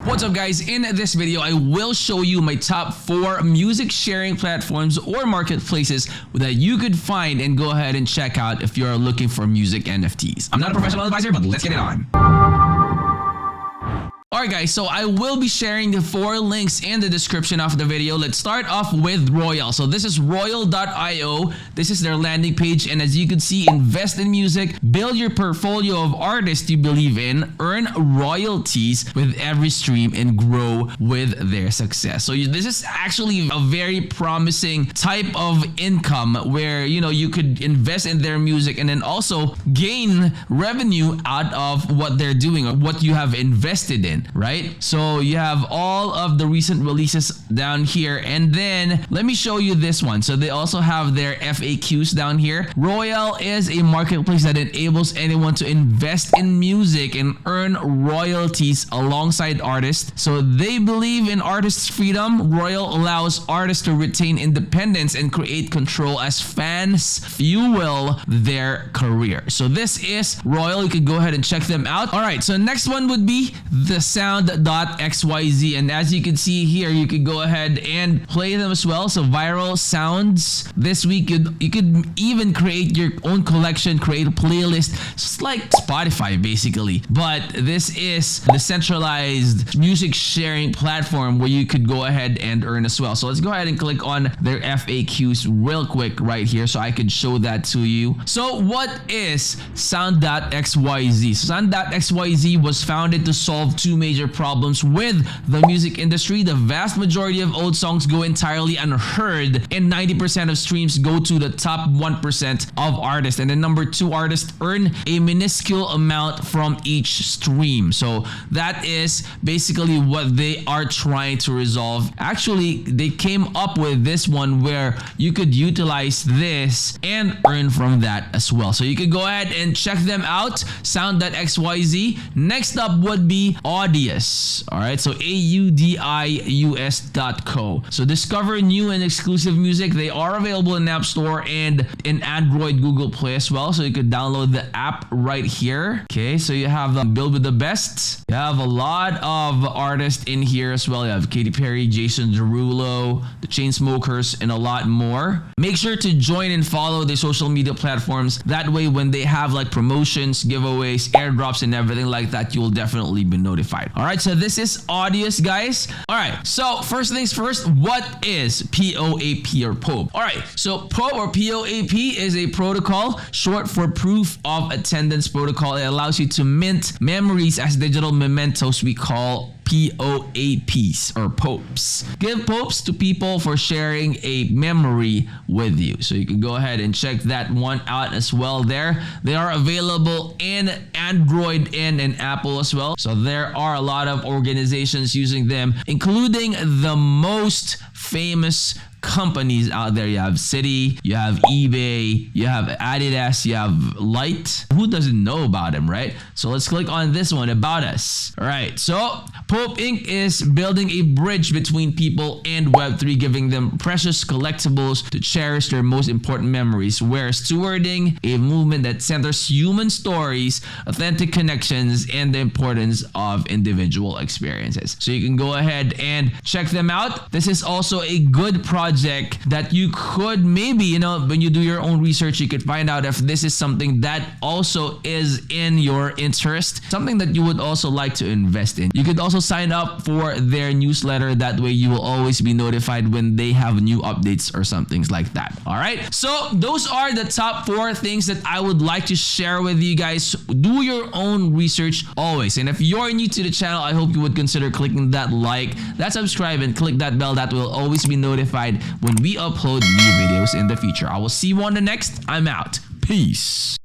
What's up guys, in this video I will show you my top 4 music sharing platforms or marketplaces that you could find and go ahead and check out if you're looking for music NFTs. I'm not a professional advisor, but let's get it on. Alright guys, so I will be sharing the 4 links in the description of the video. Let's start off with Royal. So this is royal.io. This is their landing page, and as you can see, invest in music, build your portfolio of artists you believe in, earn royalties with every stream, and grow with their success. So this is actually a very promising type of income where you could invest in their music and then also gain revenue out of what they're doing or what you have invested in. Right? So you have all of the recent releases down here, and then let me show you this one. So they also have their FAQs down here. Royal is a marketplace that enables anyone to invest in music and earn royalties alongside artists. So they believe in artists' freedom. Royal allows artists to retain independence and create control as fans fuel their career. So this is Royal. You can go ahead and check them out. All right, so next one would be the Sound.xyz, and as you can see here, you could go ahead and play them as well. So viral sounds. This week you could even create your own collection, create a playlist, just like Spotify basically. But this is the decentralized music sharing platform where you could go ahead and earn as well. So let's go ahead and click on their FAQs real quick right here so I could show that to you. So what is Sound.xyz? Sound.xyz was founded to solve 2 major problems with the music industry. The vast majority of old songs go entirely unheard, and 90% of streams go to the top 1% of artists. And then number 2, artists earn a minuscule amount from each stream. So that is basically what they are trying to resolve. Actually, they came up with this one where you could utilize this and earn from that as well. So you could go ahead and check them out, Sound.xyz. Next up would be Audius. All right, so audius.co. So discover new and exclusive music. They are available in App Store and in Android, Google Play as well. So you could download the app right here. Okay, so you have Build with the Best. You have a lot of artists in here as well. You have Katy Perry, Jason Derulo, the Chainsmokers, and a lot more. Make sure to join and follow their social media platforms. That way, when they have like promotions, giveaways, airdrops, and everything like that, you'll definitely be notified. All right, so this is Audius, guys. All right, so first things first, what is POAP or POAP? All right, so POAP or POAP is a protocol, short for Proof of Attendance Protocol. It allows you to mint memories as digital mementos. We call POAPs or POAPs. Give POAPs to people for sharing a memory with you. So you can go ahead and check that one out as well there. They are available in Android and in Apple as well. So there are a lot of organizations using them, including the most famous companies out there. You have Citi, you have eBay, you have Adidas, you have Light. Who doesn't know about them, right? So let's click on this one, About Us. All right, so Pope Inc. is building a bridge between people and Web3, giving them precious collectibles to cherish their most important memories. We're stewarding a movement that centers human stories, authentic connections, and the importance of individual experiences. So you can go ahead and check them out. This is also a good project that you could maybe, when you do your own research, you could find out if this is something that also is in your interest, something that you would also like to invest in. You could also sign up for their newsletter. That way you will always be notified when they have new updates or something like that. All right, so those are the top 4 things that I would like to share with you guys. Do your own research always, and if you're new to the channel, I hope you would consider clicking that like, that subscribe, and click that bell. That will always be notified when we upload new videos in the future. I will see you on the next. I'm out. Peace.